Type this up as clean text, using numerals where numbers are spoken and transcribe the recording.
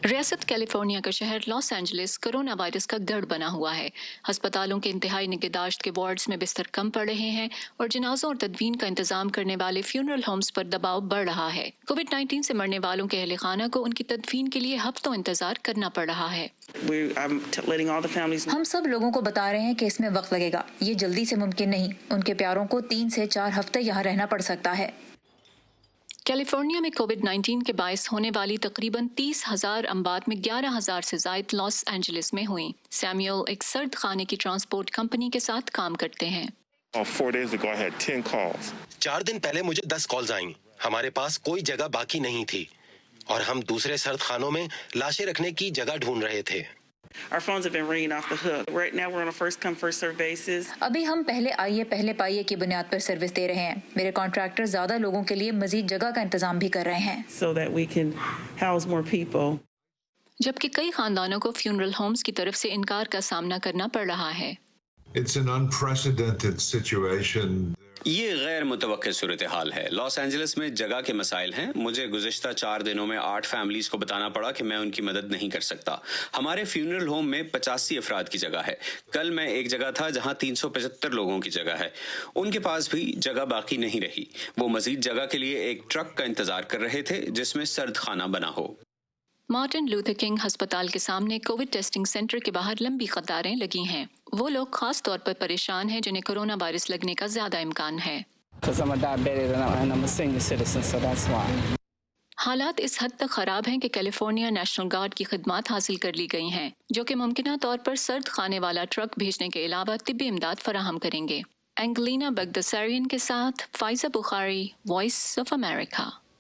ریاست کیلیفورنیا کا شہر لاس اینجلس کرونا وائرس کا گڑھ بنا ہوا ہے۔ ہسپتالوں کے انتہائی نگہداشت کے وارڈز میں بستر کم پڑ رہے ہیں اور جنازوں اور تدفین کا انتظام کرنے والے فیونرل ہومز پر دباؤ بڑھ رہا ہے۔ کووڈ 19 سے مرنے والوں کے اہل خانہ کو ان کی تدفین کے لیے ہفتوں انتظار کرنا پڑ رہا ہے۔ ہم سب لوگوں کو بتا رہے ہیں کہ اس میں وقت لگے گا، یہ جلدی سے ممکن نہیں۔ ان کے پیاروں کو 3 سے 4 ہفتے یہاں رہنا پڑ سکتا ہے۔ کیلیفورنیا میں کووڈ 19 کے باعث ہونے والی تقریباً 30,000 اموات میں 11,000 سے زائد لاس اینجلس میں ہوئیں۔ سیمیول ایک سرد خانے کی ٹرانسپورٹ کمپنی کے ساتھ کام کرتے ہیں۔ 4 days ago, I had 10 calls. 4 دن پہلے مجھے 10 کالز آئیں۔ ہمارے پاس کوئی جگہ باقی نہیں تھی اور ہم دوسرے سرد خانوں میں لاشیں رکھنے کی جگہ ڈھونڈ رہے تھے۔ Our phones have been ringing off the hook. Right now we're on a first come first serve basis. ابھی ہم پہلے آئیے پہلے پائیے کی بنیاد پر سروس دے رہے ہیں۔ میرے کانٹریکٹر زیادہ لوگوں کے لیے مزید جگہ کا انتظام بھی کر رہے ہیں So that we can house more people. جبکہ کئی خاندانوں کو فیونرل ہومز کی طرف سے انکار کا سامنا کرنا پڑ رہا ہے۔ It's an unprecedented situation. یہ غیر متوقع صورتحال ہے۔ لاس اینجلس میں جگہ کے مسائل ہیں۔ مجھے گزشتہ 4 دنوں میں 8 فیملیز کو بتانا پڑا کہ میں ان کی مدد نہیں کر سکتا۔ ہمارے فیونرل ہوم میں 85 افراد کی جگہ ہے۔ کل میں ایک جگہ تھا جہاں 375 لوگوں کی جگہ ہے۔ ان کے پاس بھی جگہ باقی نہیں رہی۔ وہ مزید جگہ کے لیے ایک ٹرک کا انتظار کر رہے تھے جس میں سرد خانہ بنا ہو۔ مارٹن لوتھر کنگ ہسپتال کے سامنے کووڈ ٹیسٹنگ سینٹر کے باہر لمبی قطاریں لگی ہیں۔ وہ لوگ خاص طور پر پریشان ہیں جنہیں کورونا وائرس لگنے کا زیادہ امکان ہے۔ حالات اس حد تک خراب ہیں کہ کیلیفورنیا نیشنل گارڈ کی خدمات حاصل کر لی گئی ہیں، جو کہ ممکنہ طور پر سرد خانے والا ٹرک بھیجنے کے علاوہ طبی امداد فراہم کریں گے۔ اینگلینا بگداساریان کے ساتھ فائزہ بخاری، وائس آف امریکہ۔